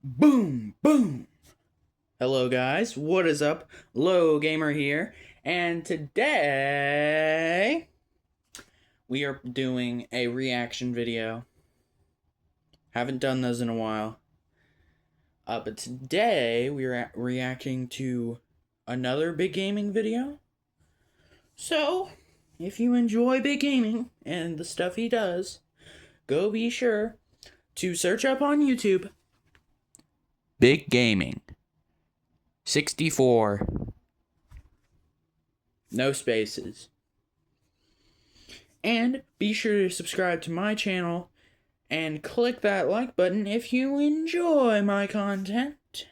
Boom, boom. Hello guys, what is up? Low Gamer here, and today we are doing a reaction video. Haven't done those in a while. But today we are reacting to another big gaming video. So, if you enjoy big gaming and the stuff he does, go be sure to search up on YouTube Big Gaming 64. No spaces. And be sure to subscribe to my channel and click that like button if you enjoy my content.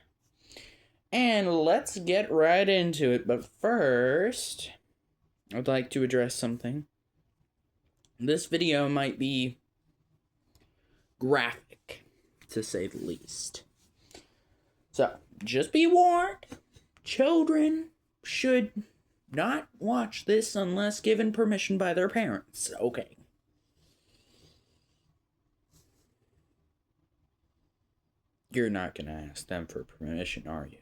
And let's get right into it. But first, I'd like to address something. This video might be graphic, to say the least. So, just be warned, children should not watch this unless given permission by their parents. Okay. You're not gonna ask them for permission, are you?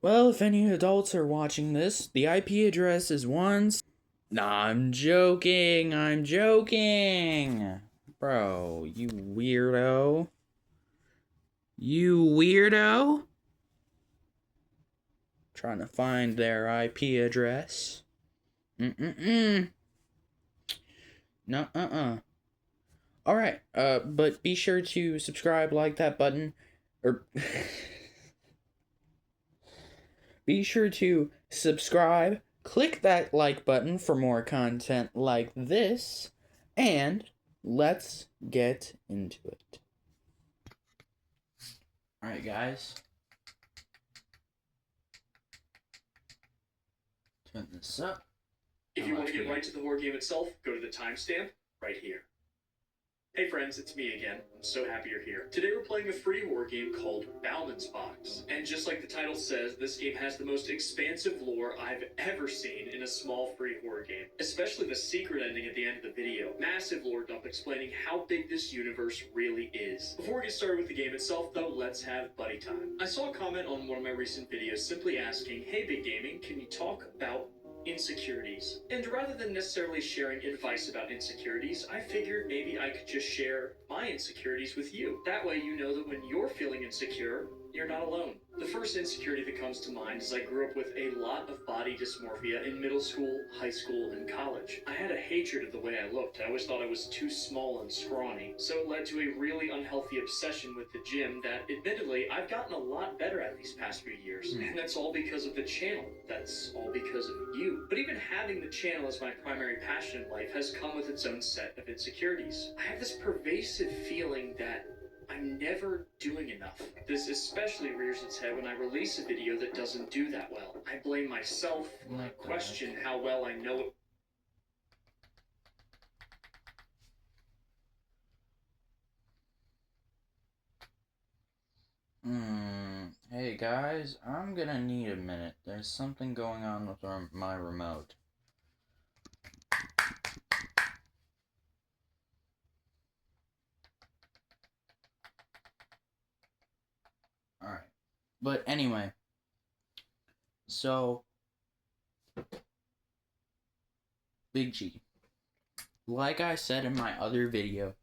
Well, if any adults are watching this, the IP address is ones. Nah, I'm joking. Bro, you weirdo. You weirdo. Trying to find their IP address. No, Alright, but be sure to subscribe, like that button, or be sure to subscribe, click that like button for more content like this, and let's get into it. Alright, guys. Turn this up. If you want to get right to the horror game itself, go to the timestamp right here. Hey friends, it's me again. I'm so happy you're here. Today we're playing a free horror game called Bauman's Box. And just like the title says, this game has the most expansive lore I've ever seen in a small free horror game. Especially the secret ending at the end of the video. Massive lore dump explaining how big this universe really is. Before we get started with the game itself though, let's have buddy time. I saw a comment on one of my recent videos simply asking, hey Big Gaming, can you talk about insecurities? And rather than necessarily sharing advice about insecurities, I figured maybe I could just share my insecurities with you. That way you know that when you're feeling insecure, you're not alone. The first insecurity that comes to mind is I grew up with a lot of body dysmorphia in middle school, high school, and college. I had a hatred of the way I looked. I always thought I was too small and scrawny. So it led to a really unhealthy obsession with the gym that, admittedly, I've gotten a lot better at these past few years. And that's all because of the channel. That's all because of you. But even having the channel as my primary passion in life has come with its own set of insecurities. I have this pervasive feeling that I'm never doing enough. This especially rears its head when I release a video that doesn't do that well. I blame myself and I question how well I know it. Hey guys, I'm gonna need a minute. There's something going on with my remote. Alright. But anyway. So, Big G. Like I said in my other video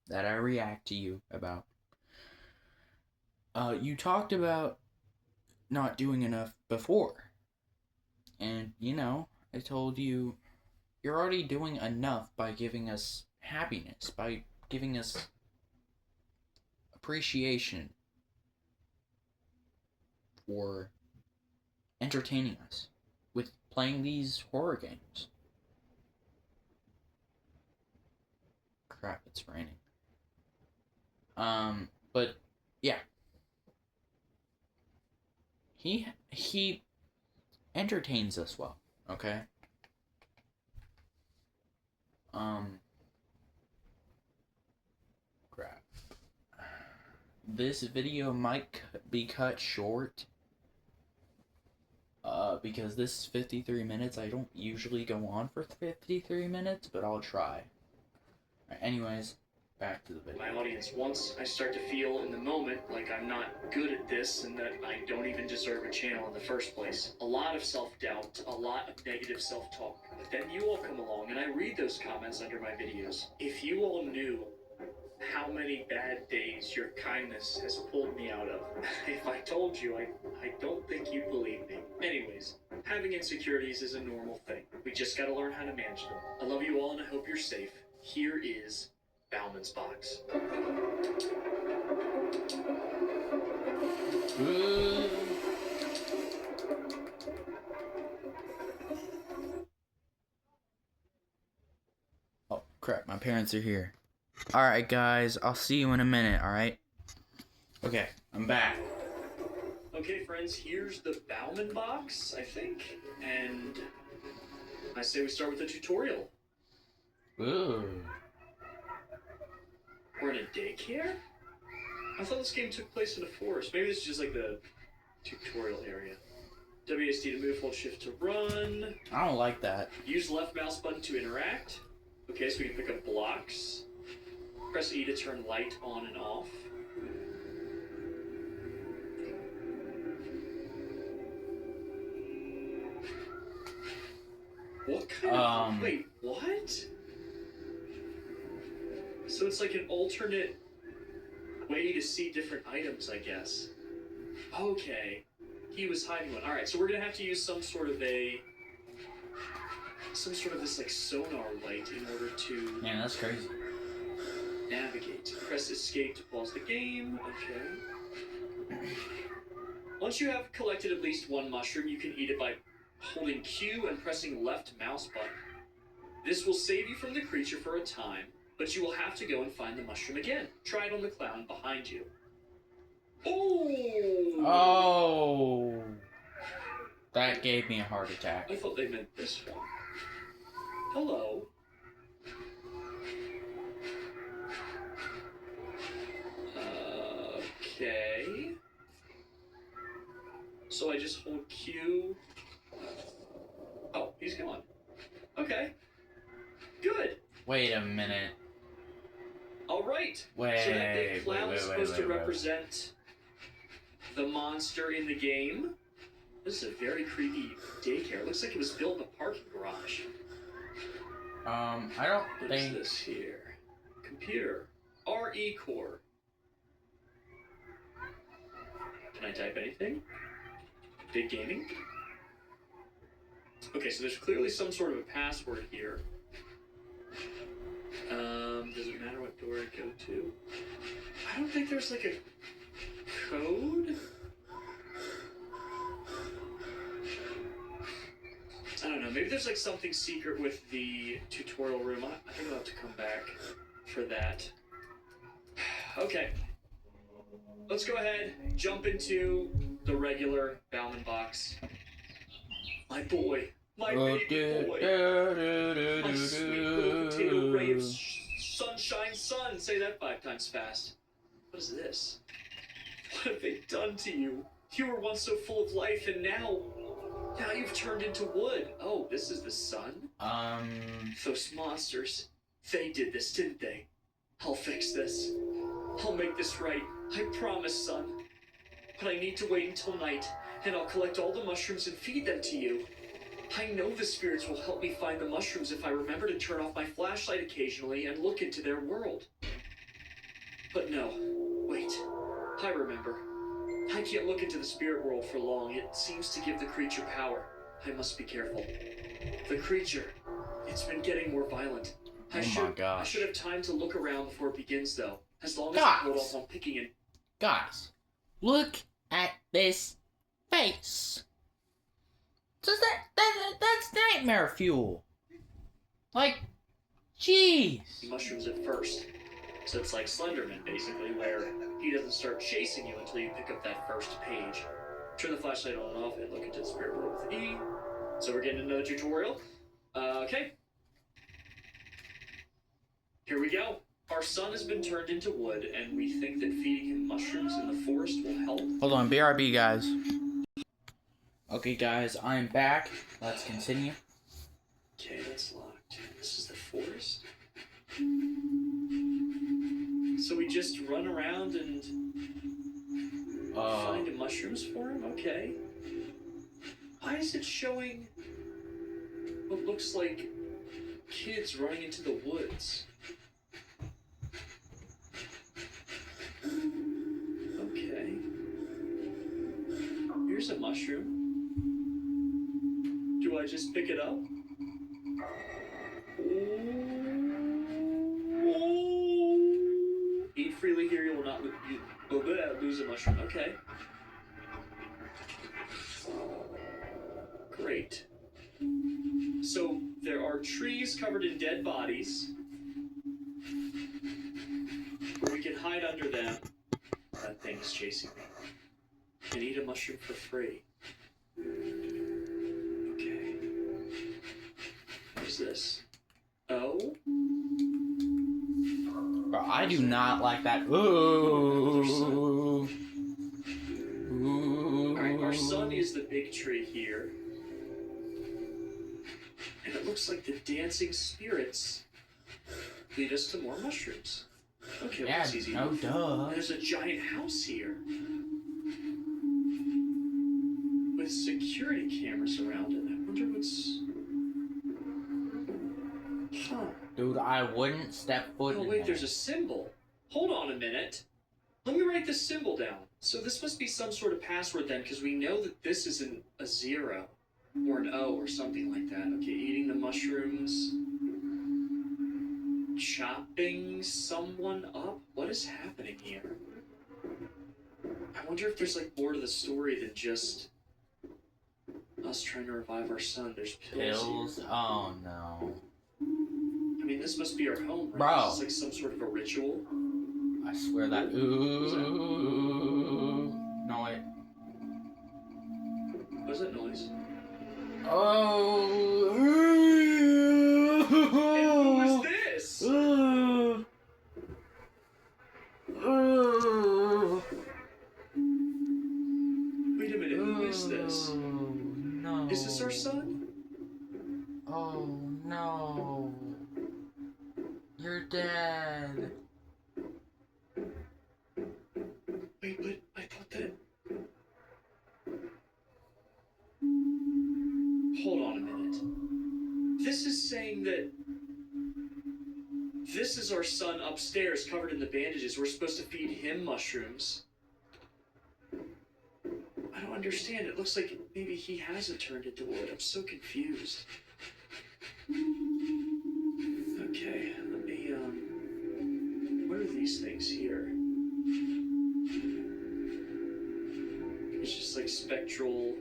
that I react to you about, you talked about not doing enough before. And, you know, I told you, you're already doing enough by giving us happiness, by giving us appreciation for entertaining us with playing these horror games. Crap, it's raining. But yeah. He entertains us well, okay? Crap. This video might be cut short. Because this is 53 minutes. I don't usually go on for 53 minutes, but I'll try. Right, anyways, back to the video. My audience, once I start to feel in the moment like I'm not good at this and that I don't even deserve a channel in the first place. A lot of self-doubt, a lot of negative self-talk. But then you all come along and I read those comments under my videos. If you all knew how many bad days your kindness has pulled me out of. If I told you, I don't think you'd believe me. Anyways, having insecurities is a normal thing. We just gotta learn how to manage them. I love you all and I hope you're safe. Here is Bauman's Box. Oh, crap, my parents are here. Alright, guys, I'll see you in a minute, alright? Okay, I'm back. Okay, friends, here's the Bauman box, I think. And I say we start with the tutorial. Ooh. We're in a daycare? I thought this game took place in a forest. Maybe this is just like the tutorial area. WASD to move, hold shift to run. I don't like that. Use left mouse button to interact. Okay, so we can pick up blocks. Press E to turn light on and off. What kind of... Wait, what? So it's like an alternate way to see different items, I guess. Okay. He was hiding one. Alright, so we're gonna have to use some sort of this like sonar light in order to... Man, that's crazy. Navigate. Press escape to pause the game. Okay. Once you have collected at least one mushroom, you can eat it by holding Q and pressing left mouse button. This will save you from the creature for a time, but you will have to go and find the mushroom again. Try it on the clown behind you. Oh! Oh! That gave me a heart attack. I thought they meant this one. Hello. Okay. So I just hold Q. Oh, he's gone. Okay. Good. Wait a minute. All right. Wait, so that big clown is supposed to wait. represent the monster in the game. This is a very creepy daycare. It looks like it was built in a parking garage. I don't What is this here? Computer. RE core. Can I type anything? Big gaming? Okay, so there's clearly some sort of a password here. Does it matter what door I go to? I don't think there's like a code? I don't know, maybe there's like something secret with the tutorial room. I think I'll have to come back for that. Okay. Let's go ahead, jump into the regular Bauman box. My boy. My baby boy. My sweet little potato ray of sunshine sun. Say that 5 times fast. What is this? What have they done to you? You were once so full of life and now you've turned into wood. Oh, this is the sun? Those monsters. They did this, didn't they? I'll fix this. I'll make this right. I promise, son. But I need to wait until night, and I'll collect all the mushrooms and feed them to you. I know the spirits will help me find the mushrooms if I remember to turn off my flashlight occasionally and look into their world. But no, wait. I remember. I can't look into the spirit world for long. It seems to give the creature power. I must be careful. The creature. It's been getting more violent. I should have time to look around before it begins, though. As long as I hold off on picking it. Guys, look at this face. That's nightmare fuel. Like, jeez. Mushrooms at first. So it's like Slenderman, basically, where he doesn't start chasing you until you pick up that first page. Turn the flashlight on and off and look into the spirit world with E. So we're getting another tutorial. Okay. Here we go. Our son has been turned into wood, and we think that feeding him mushrooms in the forest will help. Hold on, BRB, guys. Okay, guys, I'm back. Let's continue. Okay, that's locked. This is the forest. So we just run around and find mushrooms for him? Okay. Why is it showing what looks like kids running into the woods? Okay. Here's a mushroom. Do I just pick it up? Eat freely here, you will not lose a mushroom. Okay. Great. So there are trees covered in dead bodies. We can hide under them. That thing is chasing me. And eat a mushroom for free. Okay. What is this? Oh? Bro, I do not like that. Ooh. Alright, our sun is the big tree here. And it looks like the dancing spirits lead us to more mushrooms. Okay, well, Yeah, that's easy. no duh. There's a giant house here. With security cameras around it. I wonder what's... Huh. Dude, I wouldn't step foot in Oh, wait, there. there's a symbol. Hold on a minute. Let me write this symbol down. So this must be some sort of password then, because we know that this isn't a 0 or an O or something like that. Okay, eating the mushrooms. Chopping someone up? What is happening here? I wonder if there's like more to the story than just us trying to revive our son. There's pills. Pills? Oh no. I mean, this must be our home, right? Bro. This is like some sort of a ritual. I swear that. Ooh. No, wait. What is that noise? Oh. And who is this? Wait a minute, who is this? No. Is this our son? Oh no. You're dead. Wait, but I thought that... Hold on a minute. This is saying that this is our son upstairs covered in the bandages. We're supposed to feed him mushrooms. I don't understand. It looks like maybe he hasn't turned into wood. I'm so confused. Okay, let me, what are these things here? It's just like spectral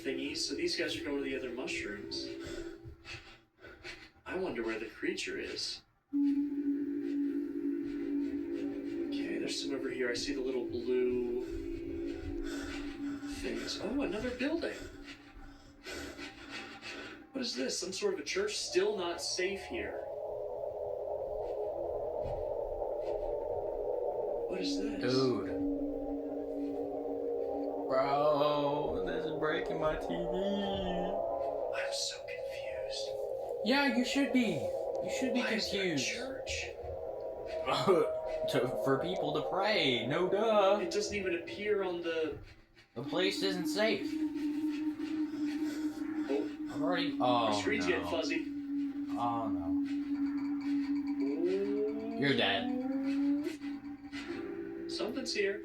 thingies. So these guys are going to the other mushrooms. I wonder where the creature is. Okay, there's some over here. I see the little blue things. Oh, another building. What is this? Some sort of a church? Still not safe here. What is this? Dude. Bro, this is breaking my TV. I'm so confused. Yeah, you should be. You should be Why is there a confused. church? For people to pray, no duh. It doesn't even appear on the... The place isn't safe. Oh, I've already. our Oh screen's getting no. fuzzy. Oh no. Ooh. You're dead. Something's here.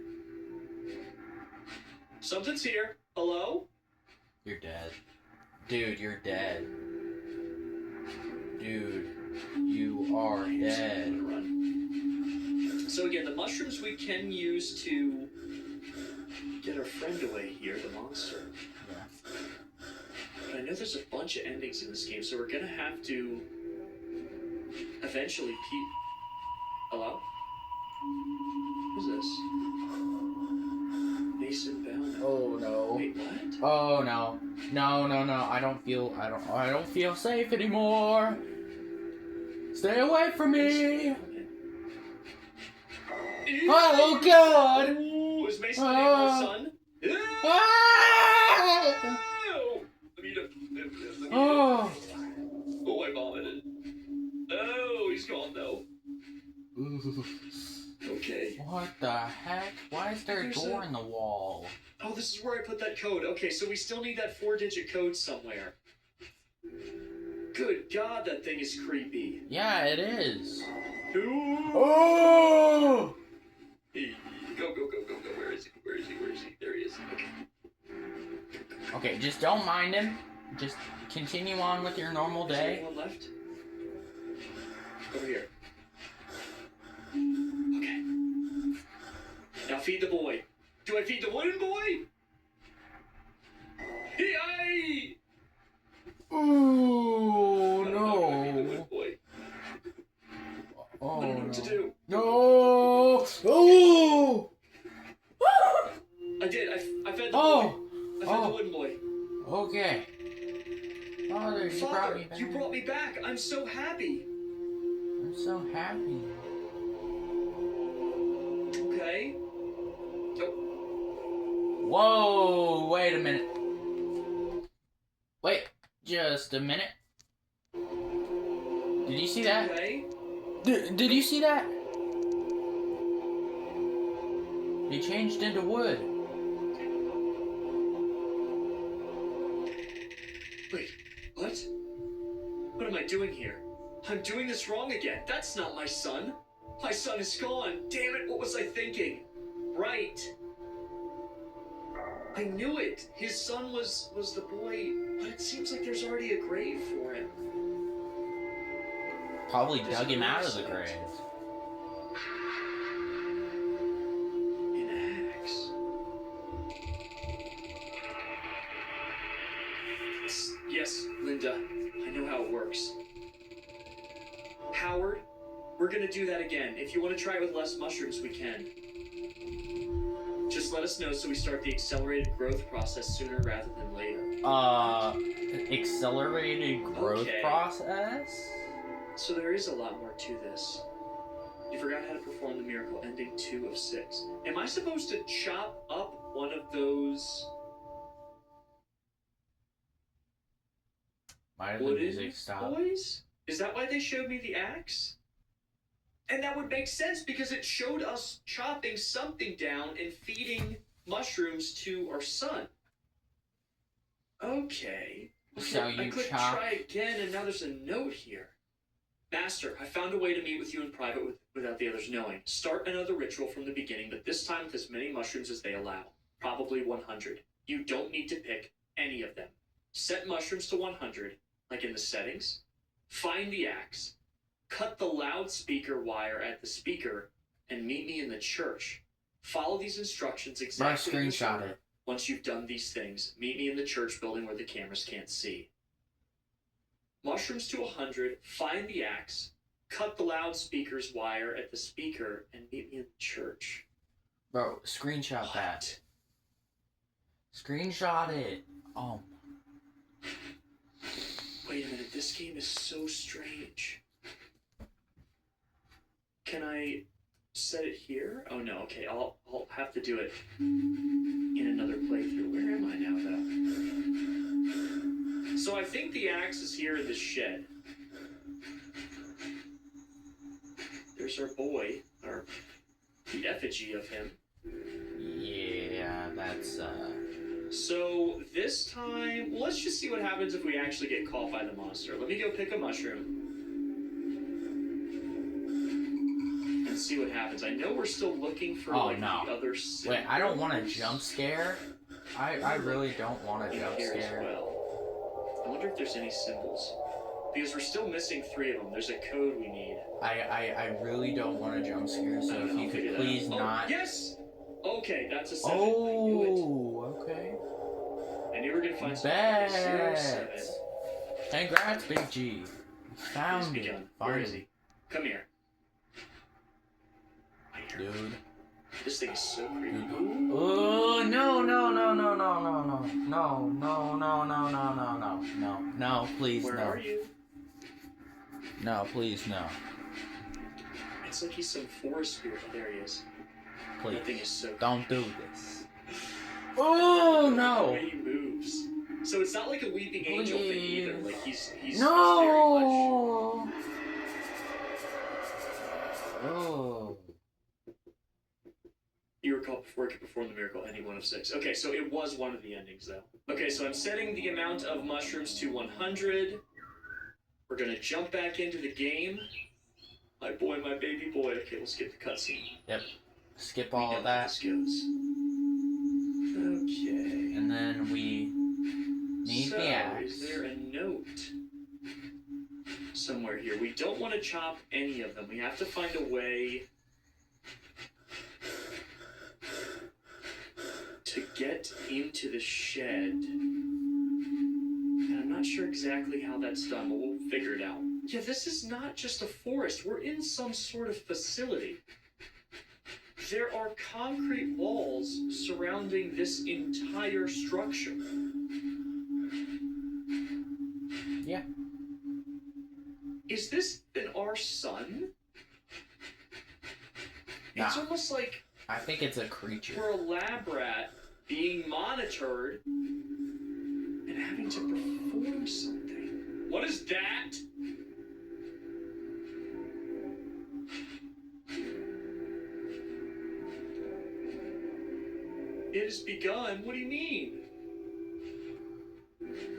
Something's here. Hello? You're dead. Dude, you're dead. Dude, you are dead. Run. So again, the mushrooms we can use to get our friend away here, the monster. Yeah. But I know there's a bunch of endings in this game, so we're gonna have to eventually Hello? Who's this? Mason Bell. Oh no. Wait, what? Oh no. No. I don't feel safe anymore. Stay away from me. Oh god. Ooh, is Mason the name of our son? Ah! Let me Oh. Oh, I I vomited. Oh, he's gone though. Ooh. Okay. What the heck? Why is there a door in the wall? Oh, this is where I put that code. Okay, so we still need that 4-digit code somewhere. Good God, that thing is creepy. Yeah, it is. Oh! Hey, go. Where is he? There he is. Okay. Okay, just don't mind him. Just continue on with your normal day. Is there anyone left? Over here. Okay. Now feed the boy. Do I feed the wooden boy? Hey! Ooh, no. I don't know what to do. No. Oh. I did. I fed the boy. I fed the wooden boy. Okay. Father, You brought me back. I'm so happy. I'm so happy. Okay. Oh. Whoa, wait a minute. Wait, just a minute. Did you see that? Okay. Did you see that? He changed into wood. Wait, what? What am I doing here? I'm doing this wrong again. That's not my son. My son is gone. Damn it, what was I thinking? Right. I knew it. His son was the boy, but it seems like there's already a grave for him. Probably dug him out of the grave. An axe. Yes, Linda. I know how it works. Howard, we're gonna do that again. If you want to try it with less mushrooms, we can. Just let us know so we start the accelerated growth process sooner rather than later. Accelerated growth process? So there is a lot more to this. You forgot how to perform the miracle ending 2 of 6. Am I supposed to chop up one of those Why did the music stop? boys? Is that why they showed me the axe? And that would make sense because it showed us chopping something down and feeding mushrooms to our son. Okay. So I you could try again, and now there's a note here. Master, I found a way to meet with you in private without the others knowing. Start another ritual from the beginning, but this time with as many mushrooms as they allow. Probably 100. You don't need to pick any of them. Set mushrooms to 100, like in the settings. Find the axe. Cut the loudspeaker wire at the speaker, and meet me in the church. Follow these instructions exactly. Screenshot it. Once you've done these things, meet me in the church building where the cameras can't see. Mushrooms to 100, find the axe, cut the loudspeaker's wire at the speaker, and meet me in the church. Bro, screenshot that. Screenshot it. Oh. Wait a minute, this game is so strange. Can I set it here? Oh no, okay, I'll have to do it in another playthrough. Where am I now, though? So I think the axe is here in this shed. There's our boy, or the effigy of him. Yeah, that's, So this time, let's just see what happens if we actually get caught by the monster. Let me go pick a mushroom. And see what happens. I know we're still looking for the other symbols. Wait, I don't want a jump scare. I really don't want a jump scare. Well. I wonder if there's any symbols. Because we're still missing 3 of them. There's a code we need. I really don't want a jump scare, so if you could please not... Yes! Okay, that's a 7. Oh, okay. I knew we were going to find some 7. Congrats, Big G. Found it. Where is he? Come here. Dude. This thing is so creepy. Oh, no, please, Where are you? No, please, no. It's like he's some forest spirit. There he is. Please, that thing is so don't do this. Oh, The no! way he moves. So it's not like a weeping angel thing either. Like he's no. very much. Oh. You recall before it could perform the miracle, any one of 6. Okay, so it was one of the endings, though. Okay, so I'm setting the amount of mushrooms to 100. We're gonna jump back into the game. My boy, my baby boy. Okay, we'll skip the cutscene. Yep. Skip all of that. This goes. Okay. And then we need the axe. Is there a note somewhere here? We don't want to chop any of them. We have to find a way to get into the shed. And I'm not sure exactly how that's done, but we'll figure it out. Yeah, this is not just a forest. We're in some sort of facility. There are concrete walls surrounding this entire structure. Yeah. Is this our son? Nah. It's almost like I think it's a creature. we're a lab rat being monitored and having to perform something. What is that? It has begun? What do you mean?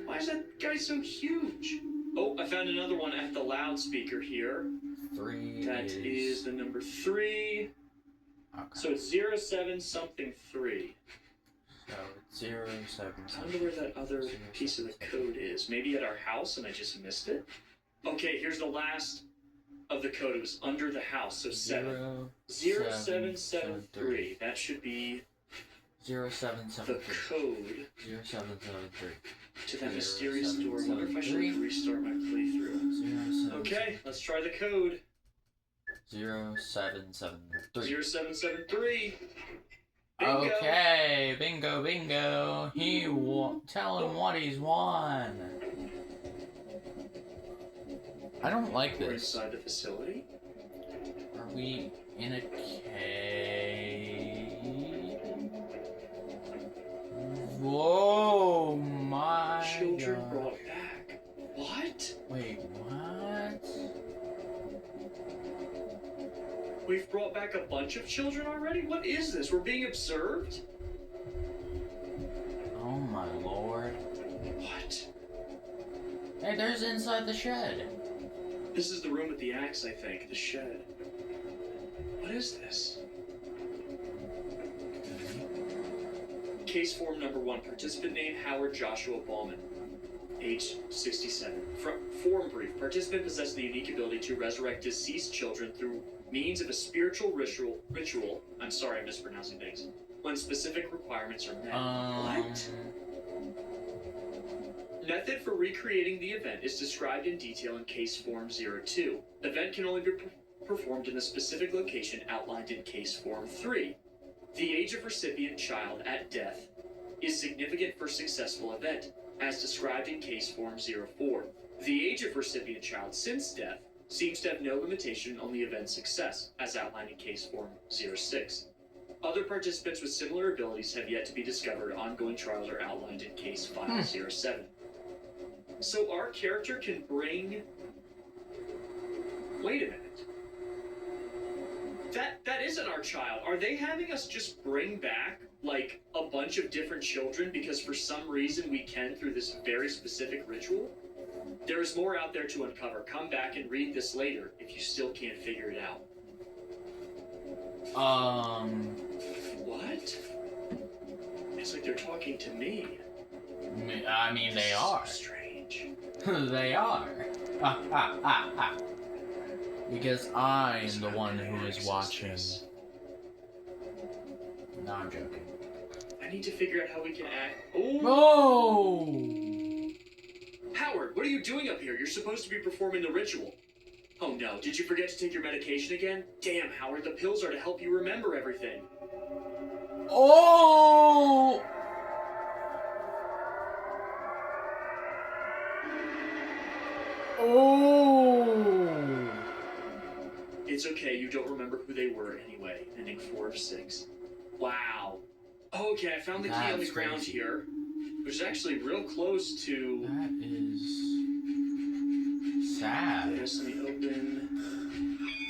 Why is that guy so huge? Oh, I found another one at the loudspeaker here. 3 That is the number 3. Okay. So it's 07 something 3. So it's 0, 7, I wonder where that other piece of the code is. Maybe at our house and I just missed it? Okay, here's the last of the code. It was under the house, so 7. 0773. That should be 0773. the code 0773. to that mysterious door. I wonder if I should restart my playthrough. Okay, let's try the code. 0773. 0773. Bingo. Okay, bingo, bingo. Tell him what he's won. I don't like We're this. inside the facility. Are we in a cave? Whoa, my Children God. brought back. What? Wait, what? We've brought back a bunch of children already? What is this? We're being observed? Oh my Lord. What? Hey, there's inside the shed. This is the room with the axe, I think. The shed. What is this? Case form number 1. Participant name Howard Joshua Ballman. Age 67. Form brief. Participant possesses the unique ability to resurrect deceased children through means of a spiritual ritual. I'm sorry, I'm mispronouncing things. When specific requirements are met. What? Method for recreating the event is described in detail in Case Form 02. Event can only be performed in the specific location outlined in Case Form 3. The age of recipient child at death is significant for successful event, as described in Case Form 04. The age of recipient child since death seems to have no limitation on the event's success, as outlined in Case Form 06. Other participants with similar abilities have yet to be discovered. Ongoing trials are outlined in Case File 07. So our character can bring... Wait a minute. That isn't our child. Are they having us just bring back, like, a bunch of different children because for some reason we can through this very specific ritual? There is more out there to uncover. Come back and read this later if you still can't figure it out. What? It's like they're talking to me. I mean, they are. So strange. They are. Because I'm the one who is watching. No, I'm joking. I need to figure out how we can act. Oh! Oh! Howard, what are you doing up here? You're supposed to be performing the ritual. Oh no, did you forget to take your medication again? Damn, Howard, the pills are to help you remember everything. Oh! Oh! It's okay, you don't remember who they were anyway. Ending 4 of 6. Wow. Okay, I found the key on the ground here. which is actually real close to... That is sad. Yes, let me open...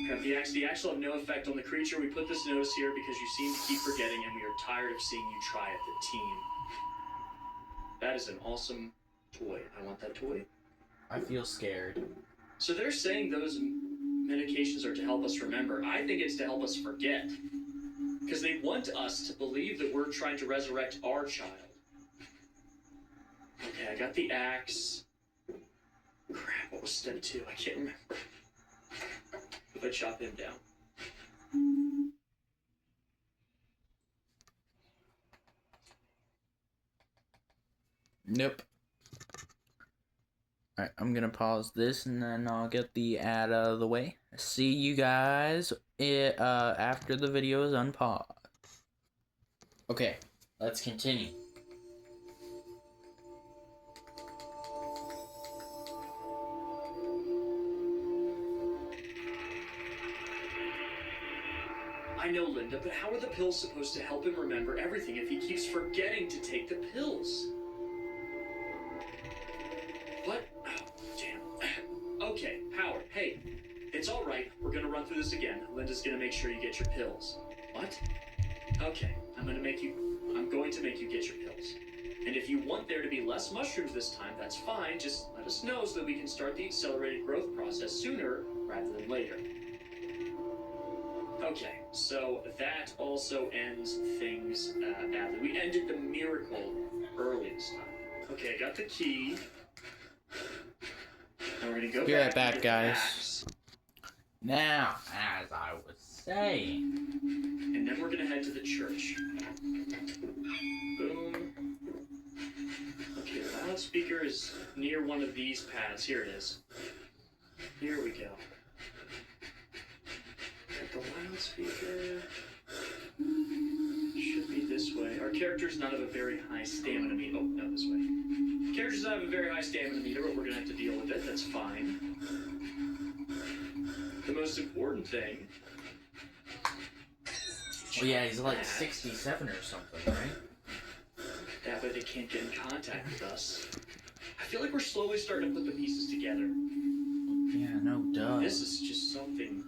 Crap, the axe will have no effect on the creature. We put this notice here because you seem to keep forgetting and we are tired of seeing you try it, the team. That is an awesome toy. I want that toy. I feel scared. So they're saying those medications are to help us remember. I think it's to help us forget. Because they want us to believe that we're trying to resurrect our child. Okay, I got the axe. Crap, what was step 2? I can't remember. If I chop him down. Nope. Alright, I'm gonna pause this and then I'll get the ad out of the way. See you guys after the video is unpaused. Okay, let's continue. I know, Linda, but how are the pills supposed to help him remember everything if he keeps forgetting to take the pills? What? Oh, damn. Okay, Howard, hey. It's alright. We're gonna run through this again. Linda's gonna make sure you get your pills. What? Okay, I'm going to make you get your pills. And if you want there to be less mushrooms this time, that's fine. Just let us know so that we can start the accelerated growth process sooner rather than later. Okay, so that also ends things badly. We ended the miracle early this time. Okay, I got the key. And we're gonna go Be back right back, and get guys. the axe. Now, as I was saying, And then we're gonna head to the church. Boom. Okay, the loudspeaker is near one of these pads. Here it is. Here we go. Got the loudspeaker. Should be this way. Our character's not of a very high stamina meter. Oh, no, this way. Character's not of a very high stamina meter, but we're gonna have to deal with it. That's fine. The most important thing... well, yeah, he's like 67 or something, right? That way they can't get in contact with us. I feel like we're slowly starting to put the pieces together. Yeah, no duh. This is just something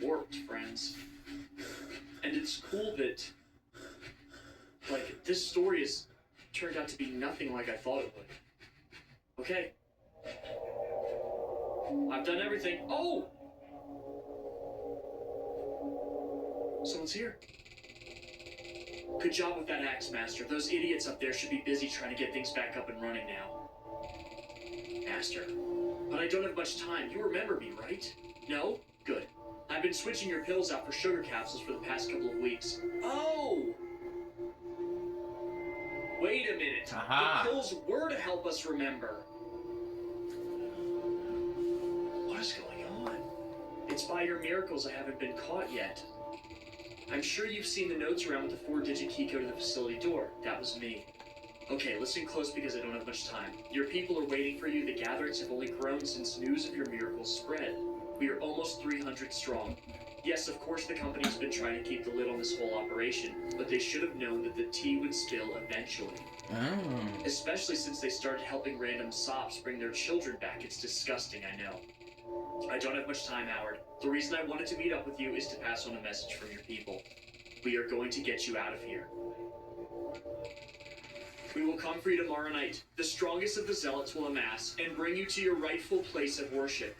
warped, friends. And it's cool that, like, this story has turned out to be nothing like I thought it would. Okay. I've done everything. Oh! Someone's here. Good job with that axe, Master. Those idiots up there should be busy trying to get things back up and running now. Master. But I don't have much time. You remember me, right? No? Good. I've been switching your pills out for sugar capsules for the past couple of weeks. Oh! Wait a minute. Aha. The pills were to help us remember. What is going on? It's by your miracles I haven't been caught yet. I'm sure you've seen the notes around with the 4-digit key code to the facility door. That was me. Okay, listen close because I don't have much time. Your people are waiting for you. The gatherings have only grown since news of your miracles spread. We are almost 300 strong. Yes, of course the company's been trying to keep the lid on this whole operation, but they should have known that the tea would spill eventually. Oh. Especially since they started helping random sops bring their children back. It's disgusting, I know. I don't have much time, Howard. The reason I wanted to meet up with you is to pass on a message from your people. We are going to get you out of here. We will come for you tomorrow night. The strongest of the zealots will amass and bring you to your rightful place of worship.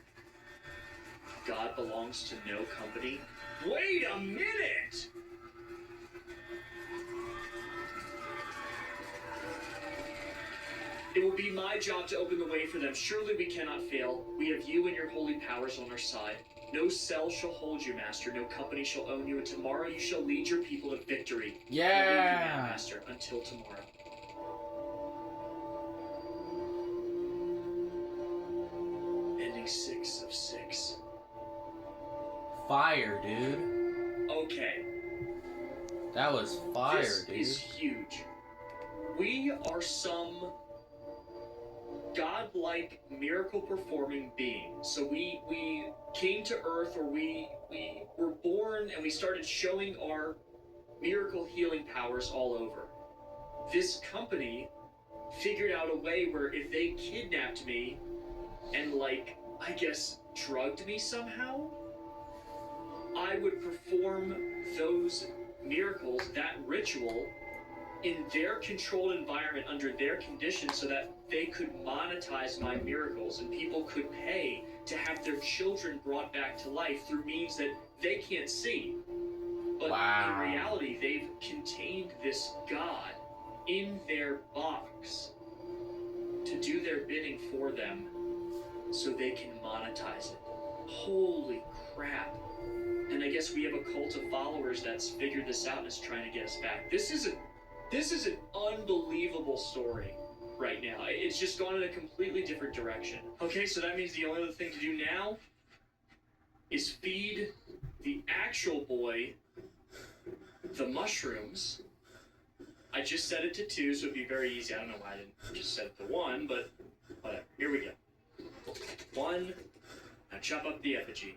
God belongs to no company. Wait a minute! It will be my job to open the way for them. Surely we cannot fail. We have you and your holy powers on our side. No cell shall hold you, Master. No company shall own you. And tomorrow you shall lead your people to victory. Yeah. I leave you now, Master. Until tomorrow. Ending 6 of 6. Fire, dude. Okay. That was fire, This dude. is huge. We are some godlike miracle-performing beings. So we came to Earth, or we were born, and we started showing our miracle healing powers all over. this company figured out a way where if they kidnapped me and, like, I guess drugged me somehow, I would perform those miracles, that ritual, in their controlled environment under their conditions so that they could monetize my miracles and people could pay to have their children brought back to life through means that they can't see. But in reality, they've contained this god in their box to do their bidding for them so they can monetize it. Holy crap. And I guess we have a cult of followers that's figured this out and is trying to get us back. This is an unbelievable story right now. It's just gone in a completely different direction. Okay, so that means the only other thing to do now is feed the actual boy the mushrooms. I just set it to 2, so it'd be very easy. I don't know why I didn't just set it to 1, but whatever. Here we go. 1, now chop up the effigy.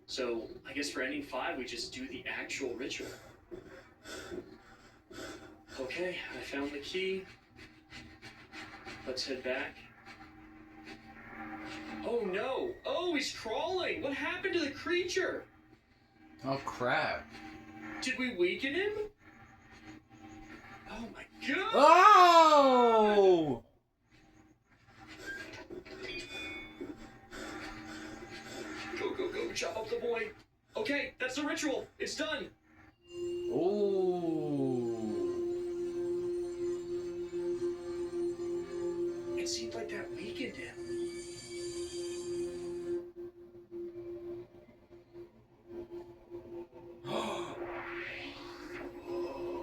So I guess for ending 5, we just do the actual ritual. Okay, I found the key. Let's head back. Oh no! Oh, he's crawling! What happened to the creature? Oh crap. Did we weaken him? Oh my god! Oh! Go, chop up the boy. Okay, that's the ritual. It's done. Oh. It seemed like that weakened him.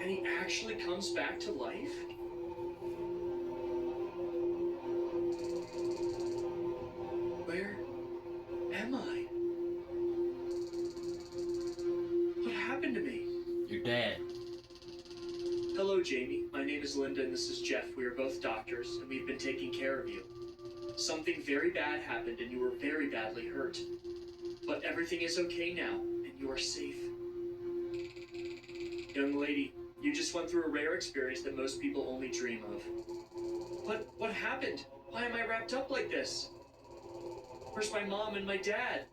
And he actually comes back to life? Where am I? What happened to me? You're dead. Hello, Jamie. My name is Linda and this is Jeff. We are both doctors and we've been taking care of you. Something very bad happened and you were very badly hurt. But everything is okay now and you are safe. Young lady, you just went through a rare experience that most people only dream of. What happened? Why am I wrapped up like this? Where's my mom and my dad?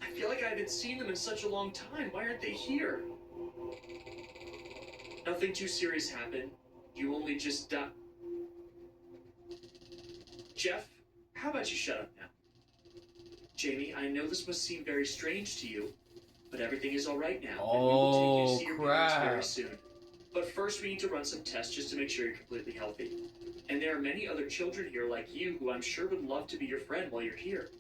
I feel like I haven't seen them in such a long time. Why aren't they here? Nothing too serious happened. You only just died. Jeff, how about you shut up now? Jamie, I know this must seem very strange to you, but everything is all right now. And we will take you to see your parents very soon. But first we need to run some tests just to make sure you're completely healthy. And there are many other children here like you who I'm sure would love to be your friend while you're here.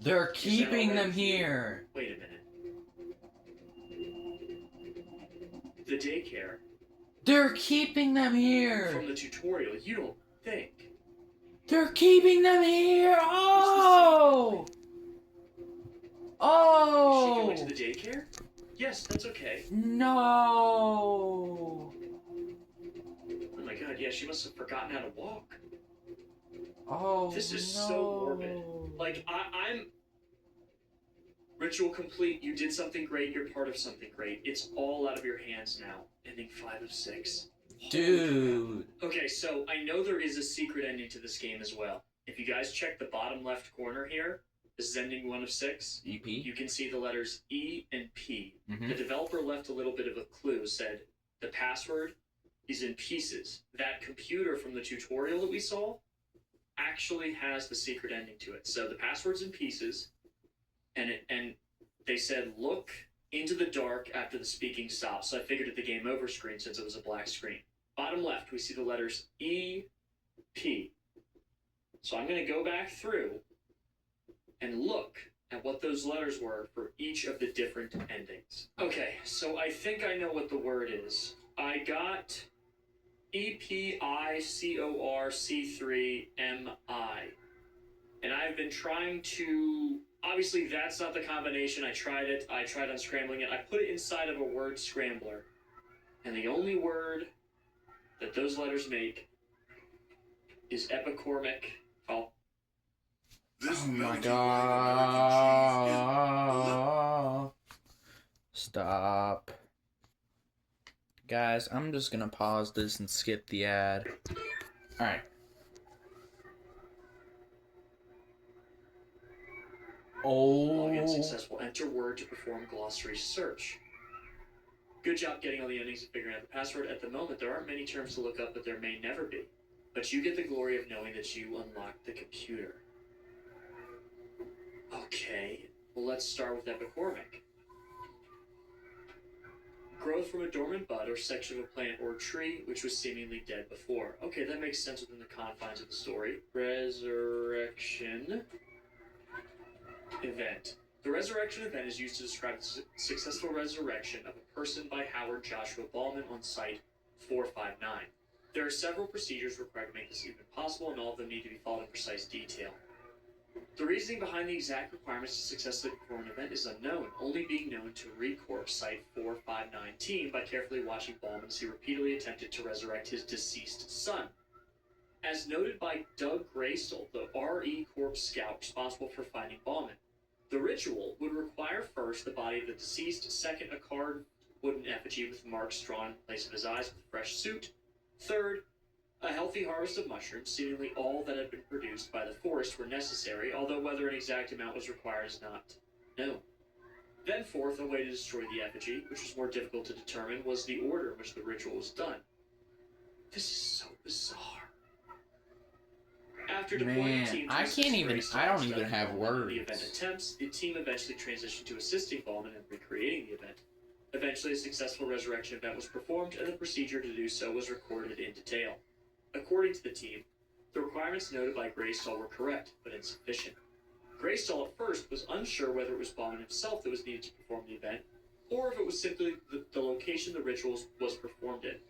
They're keeping them here. Wait a minute. The daycare. They're keeping them here. From the tutorial, you don't think. They're keeping them here. Oh. Oh. Is she going to the daycare? Yes, that's okay. No. Oh my god, yeah, she must have forgotten how to walk. Oh, this is so morbid. Like, I'm... Ritual complete, you did something great, you're part of something great. It's all out of your hands now. Ending 5 of 6. Dude. Okay, so I know there is a secret ending to this game as well. If you guys check the bottom left corner here, this is ending 1 of 6. EP? You can see the letters E and P. Mm-hmm. The developer left a little bit of a clue, said the password is in pieces. That computer from the tutorial that we saw actually has the secret ending to it. So the password's in pieces, and they said look into the dark after the speaking stops. So I figured at the game over screen since it was a black screen. Bottom left, we see the letters E, P. So I'm going to go back through and look at what those letters were for each of the different endings. Okay, so I think I know what the word is. I got EPICORC3MI. And I've been trying to... Obviously, that's not the combination. I tried it. I tried unscrambling it. I put it inside of a word scrambler. And the only word that those letters make is epicormic. Oh. Oh my god. Stop. Guys, I'm just gonna pause this and skip the ad. Alright. Login Oh. successful. Enter word to perform glossary search. Good job getting all the endings and figuring out the password. At the moment, there aren't many terms to look up, but there may never be. But you get the glory of knowing that you unlocked the computer. Okay, well, let's start with epicoric. Growth from a dormant bud or section of a plant or tree which was seemingly dead before. Okay, that makes sense within the confines of the story. Resurrection event. The resurrection event is used to describe the successful resurrection of a person by Howard Joshua Ballman on Site 459. There are several procedures required to make this even possible, and all of them need to be followed in precise detail. The reasoning behind the exact requirements to successfully perform an event is unknown, only being known to ReCorp Site 459 team by carefully watching Ballman as he repeatedly attempted to resurrect his deceased son. As noted by Doug Graysel, the RE Corp scout responsible for finding Ballman, the ritual would require first the body of the deceased, second a carved wooden effigy with marks drawn in place of his eyes with a fresh suit, third a healthy harvest of mushrooms, seemingly all that had been produced by the forest were necessary, although whether an exact amount was required is not known. Then fourth, a way to destroy the effigy, which was more difficult to determine, was the order in which the ritual was done. This is so bizarre. After deploying team I can't even, I don't even have words. The event attempts, the team eventually transitioned to assisting Ballman in recreating the event. Eventually, a successful resurrection event was performed, and the procedure to do so was recorded in detail. According to the team, the requirements noted by Graysall were correct, but insufficient. Graysall at first was unsure whether it was Ballman himself that was needed to perform the event, or if it was simply the location the ritual was performed in.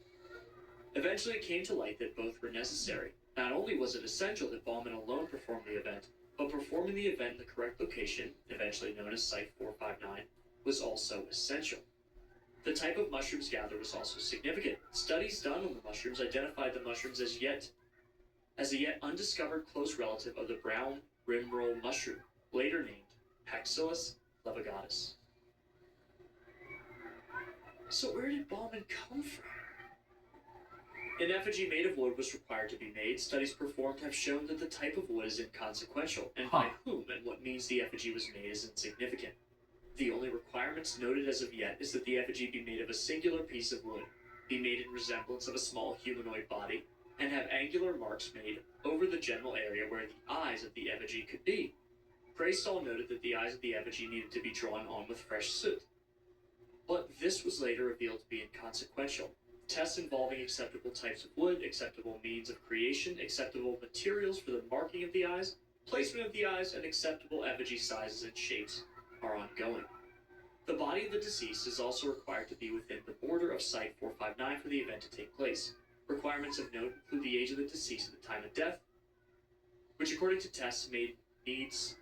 Eventually, it came to light that both were necessary. Not only was it essential that Ballman alone perform the event, but performing the event in the correct location, eventually known as Site 459, was also essential. The type of mushrooms gathered was also significant. Studies done on the mushrooms identified the mushrooms as a yet undiscovered close relative of the brown rimroll mushroom, later named Paxillus levigatus. So where did Ballman come from? An effigy made of wood was required to be made. Studies performed have shown that the type of wood is inconsequential, and by whom and what means the effigy was made is insignificant. The only requirements noted as of yet is that the effigy be made of a singular piece of wood, be made in resemblance of a small humanoid body, and have angular marks made over the general area where the eyes of the effigy could be. Graysall noted that the eyes of the effigy needed to be drawn on with fresh soot. But this was later revealed to be inconsequential. Tests involving acceptable types of wood, acceptable means of creation, acceptable materials for the marking of the eyes, placement of the eyes, and acceptable effigy sizes and shapes are ongoing. The body of the deceased is also required to be within the border of Site 459 for the event to take place. Requirements of note include the age of the deceased at the time of death, which according to tests made needs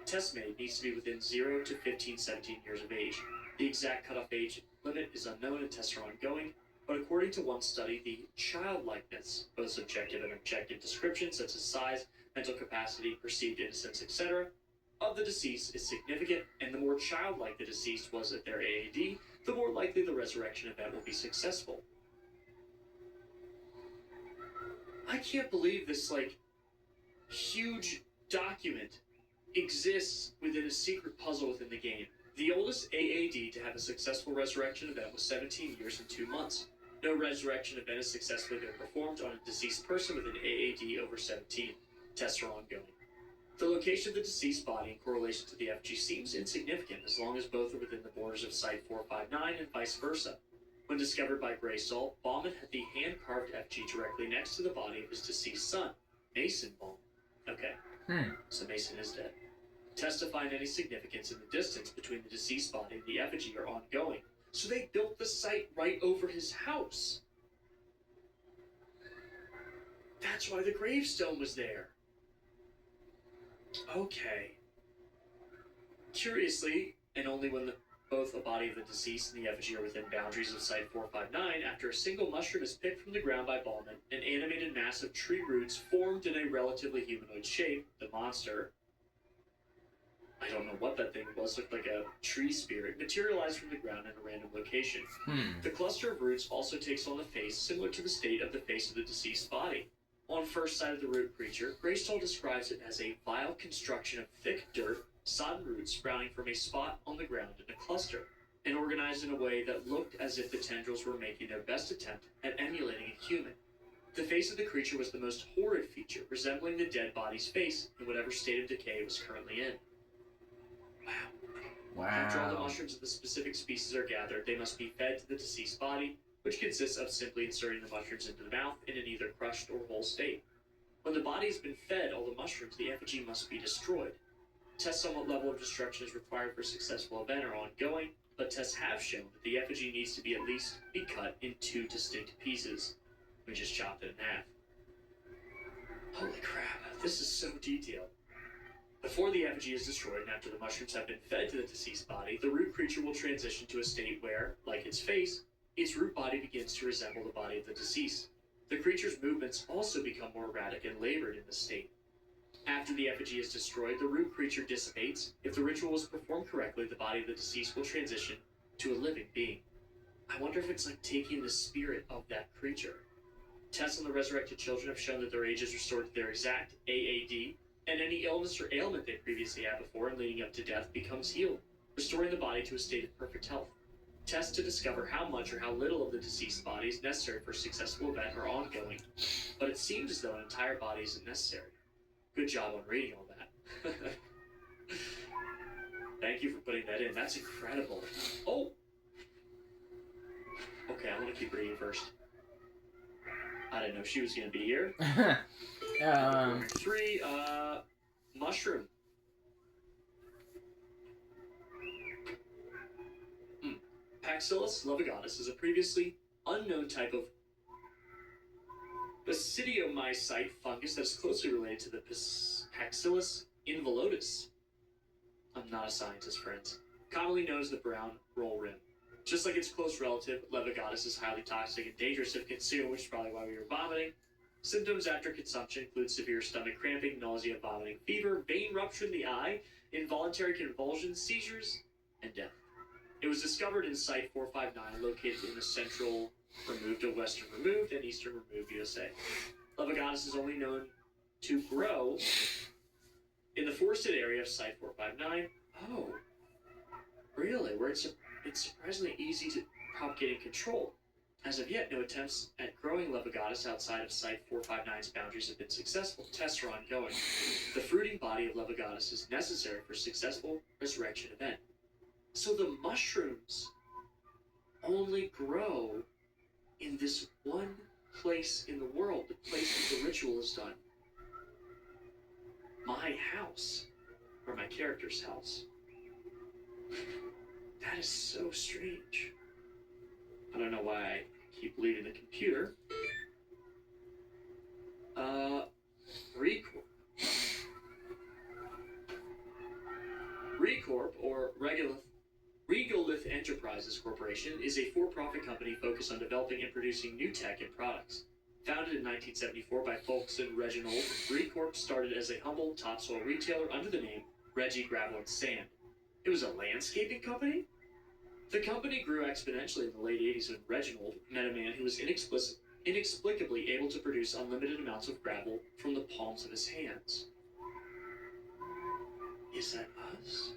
to be within 0 to 17 years of age. The exact cutoff age limit is unknown and tests are ongoing, but according to one study, the childlikeness, both subjective and objective descriptions such as size, mental capacity, perceived innocence, etc., of the deceased is significant, and the more childlike the deceased was at their AAD, the more likely the resurrection event will be successful. I can't believe this, huge document exists within a secret puzzle within the game. The oldest AAD to have a successful resurrection event was 17 years and 2 months. No resurrection event has successfully been performed on a deceased person with an AAD over 17. Tests are ongoing. The location of the deceased body in correlation to the effigy seems insignificant as long as both are within the borders of Site 459 and vice versa. When discovered by Graysall, Ballman had the hand-carved effigy directly next to the body of his deceased son, Mason Ballman. Okay, so Mason is dead. Tests to find any significance in the distance between the deceased body and the effigy are ongoing, so they built the site right over his house. That's why the gravestone was there. Okay. Curiously, and only when both a body of the deceased and the effigy are within boundaries of Site 459, after a single mushroom is picked from the ground by Ballman, an animated mass of tree roots formed in a relatively humanoid shape, the monster. I don't know what that thing was, looked like a tree spirit, materialized from the ground in a random location. The cluster of roots also takes on the face similar to the state of the face of the deceased body. On first sight of the root creature, Greystall describes it as a vile construction of thick dirt, sodden roots sprouting from a spot on the ground in a cluster, and organized in a way that looked as if the tendrils were making their best attempt at emulating a human. The face of the creature was the most horrid feature, resembling the dead body's face in whatever state of decay it was currently in. Wow. After all the mushrooms of the specific species are gathered, they must be fed to the deceased body, which consists of simply inserting the mushrooms into the mouth in an either crushed or whole state. When the body has been fed all the mushrooms, the effigy must be destroyed. Tests on what level of destruction is required for a successful event are ongoing, but tests have shown that the effigy needs to be at least be cut in 2 distinct pieces. We just chopped it in half. Holy crap, this is so detailed. Before the effigy is destroyed and after the mushrooms have been fed to the deceased body, the root creature will transition to a state where, like its face, its root body begins to resemble the body of the deceased. The creature's movements also become more erratic and labored in this state. After the effigy is destroyed, the root creature dissipates. If the ritual was performed correctly, the body of the deceased will transition to a living being. I wonder if it's like taking the spirit of that creature. Tests on the resurrected children have shown that their age is restored to their exact AAD, and any illness or ailment they previously had before and leading up to death becomes healed, restoring the body to a state of perfect health. Tests to discover how much or how little of the deceased body is necessary for a successful event are ongoing, but it seems as though an entire body isn't necessary. Good job on reading all that. Thank you for putting that in. That's incredible. Oh! Okay, I'm gonna keep reading first. I didn't know she was gonna be here. 3, mushroom. Paxillus levigatus is a previously unknown type of basidiomycete fungus that is closely related to the Paxillus involutus. I'm not a scientist, friends. Commonly known as the brown roll rim. Just like its close relative, levigatus is highly toxic and dangerous if consumed, which is probably why we were vomiting. Symptoms after consumption include severe stomach cramping, nausea, vomiting, fever, vein rupture in the eye, involuntary convulsions, seizures, and death. It was discovered in Site 459, located in the central removed of Western Removed and Eastern Removed USA. Levigatus is only known to grow in the forested area of Site 459. Oh, really? Where it's surprisingly easy to propagate and control. As of yet, no attempts at growing levigatus outside of Site 459's boundaries have been successful. Tests are ongoing. The fruiting body of levigatus is necessary for a successful resurrection event. So the mushrooms only grow in this one place in the world, the place where the ritual is done. My house, or my character's house. That is so strange. I don't know why I keep leaving the computer. Recorp. Recorp, or Regalith Enterprises Corporation, is a for-profit company focused on developing and producing new tech and products. Founded in 1974 by Folks and Reginald, Recorp started as a humble topsoil retailer under the name Reggie Gravel and Sand. It was a landscaping company? The company grew exponentially in the late 80s when Reginald met a man who was inexplicably able to produce unlimited amounts of gravel from the palms of his hands. Is that us?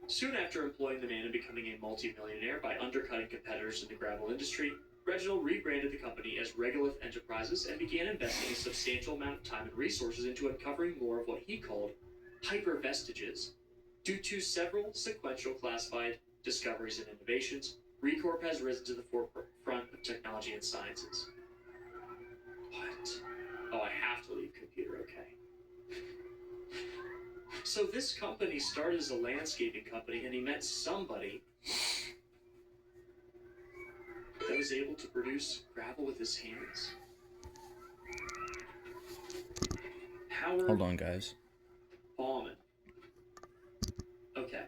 Soon after employing the man and becoming a multi-millionaire by undercutting competitors in the gravel industry, Reginald rebranded the company as Regalith Enterprises and began investing a substantial amount of time and resources into uncovering more of what he called hypervestiges. Due to several sequential classified discoveries and innovations, Recorp has risen to the forefront of technology and sciences. What? Oh, I have to leave computer, okay. So this company started as a landscaping company, and he met somebody that was able to produce gravel with his hands. Howard Hold on, guys. Bauman. Okay.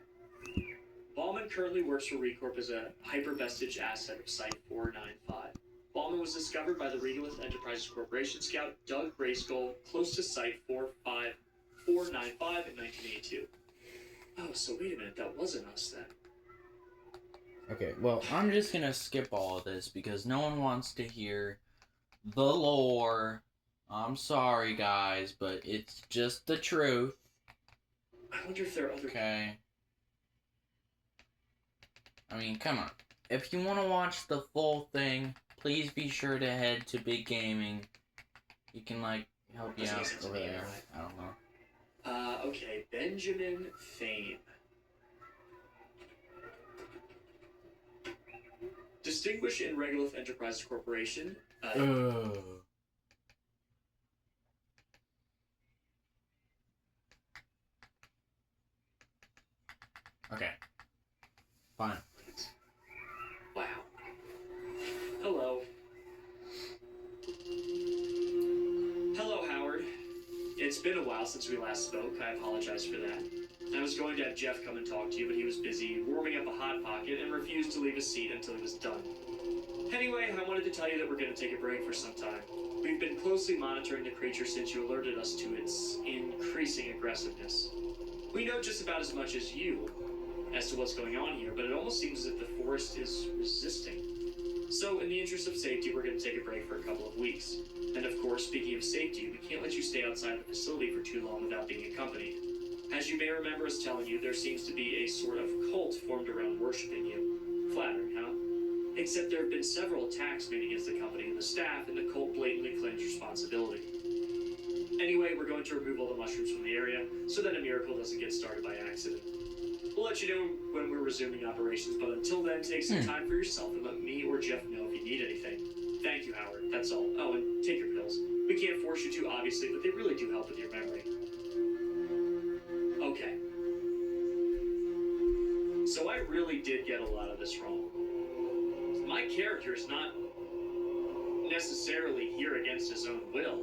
Bauman currently works for Recorp as a hypervestige asset of Site 495. Bauman was discovered by the Regalith Enterprises Corporation scout Doug Grayskull close to Site 495 in 1982. Oh, so wait a minute, that wasn't us then. Okay, well, I'm just gonna skip all of this because no one wants to hear the lore. I'm sorry, guys, but it's just the truth. I wonder if there are other... Okay. I mean, come on. If you want to watch the full thing, please be sure to head to Big Gaming. He can, like, help you out over there. I don't know. Okay, Benjamin Fane. Distinguished in Regolith Enterprises Corporation. Okay. Fine. Wow. Hello. Hello, Howard. It's been a while since we last spoke. I apologize for that. I was going to have Jeff come and talk to you, but he was busy warming up a Hot Pocket and refused to leave his seat until he was done. Anyway, I wanted to tell you that we're going to take a break for some time. We've been closely monitoring the creature since you alerted us to its increasing aggressiveness. We know just about as much as you as to what's going on here, but it almost seems as if the forest is resisting. So, in the interest of safety, we're going to take a break for a couple of weeks. And of course, speaking of safety, we can't let you stay outside the facility for too long without being accompanied. As you may remember us telling you, there seems to be a sort of cult formed around worshipping you. Flattering, huh? Except there have been several attacks made against the company and the staff, and the cult blatantly claims responsibility. Anyway, we're going to remove all the mushrooms from the area so that a miracle doesn't get started by accident. We'll let you know when we're resuming operations, but until then, take some time for yourself and let me or Jeff know if you need anything. Thank you, Howard. That's all. Oh, and take your pills. We can't force you to, obviously, but they really do help with your memory. Okay. So I really did get a lot of this wrong. My character is not necessarily here against his own will.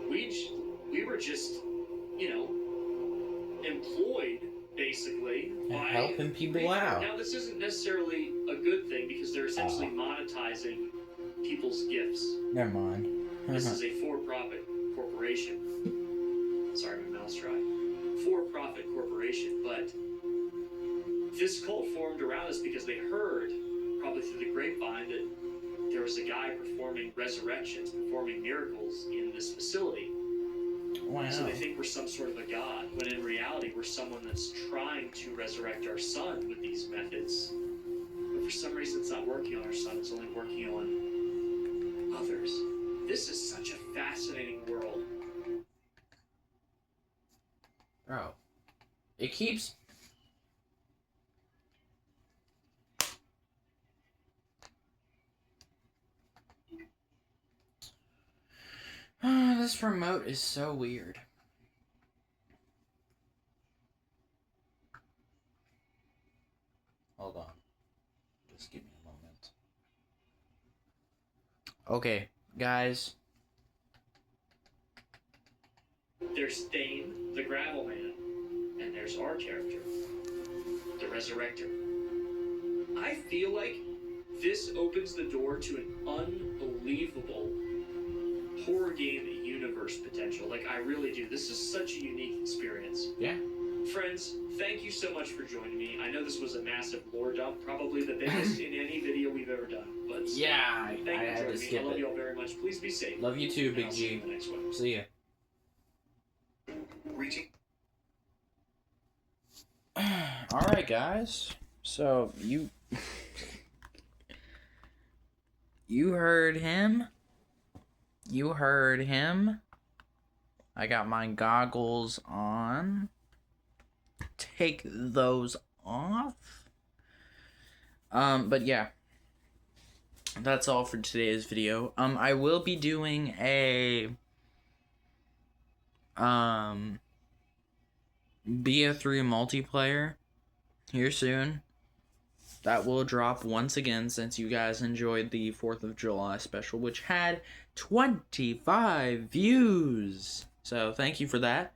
We were just, you know, employed, basically, by helping people out. Now, this isn't necessarily a good thing because they're essentially monetizing people's gifts. Never mind. This is a for-profit corporation. Sorry, my mouth's dry. For-profit corporation, but this cult formed around us because they heard, probably through the grapevine, that there was a guy performing resurrections, performing miracles in this facility. Wow. So they think we're some sort of a god, when in reality we're someone that's trying to resurrect our son with these methods. But for some reason it's not working on our son, it's only working on others. This is such a fascinating world. Bro. It keeps... this remote is so weird. Hold on. Just give me a moment. Okay, guys. There's Thane, the Gravel Man, and there's our character, the Resurrector. I feel like this opens the door to an unbelievable horror game universe potential. Like, I really do. This is such a unique experience. Yeah. Friends, thank you so much for joining me. I know this was a massive lore dump, probably the biggest in any video we've ever done. But yeah, thank I you had for to joining me. skip I love it. you all very much. Please be safe. Love you too, Big I'll see you G. in the next one. See ya. Reaching. Alright, guys. So, you heard him. You heard him. I got my goggles on. Take those off. But yeah. That's all for today's video. I will be doing a BO3 multiplayer here soon. That will drop once again since you guys enjoyed the 4th of July special, which had 25 views. So thank you for that.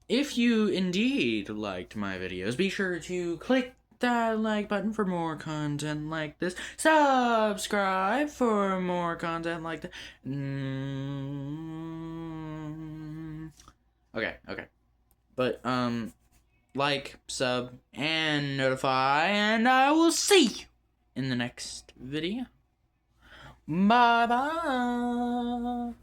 If you indeed liked my videos, be sure to click that like button for more content like this. Subscribe for more content like that. Okay. But, like, sub, and notify, and I will see you in the next video. Bye bye.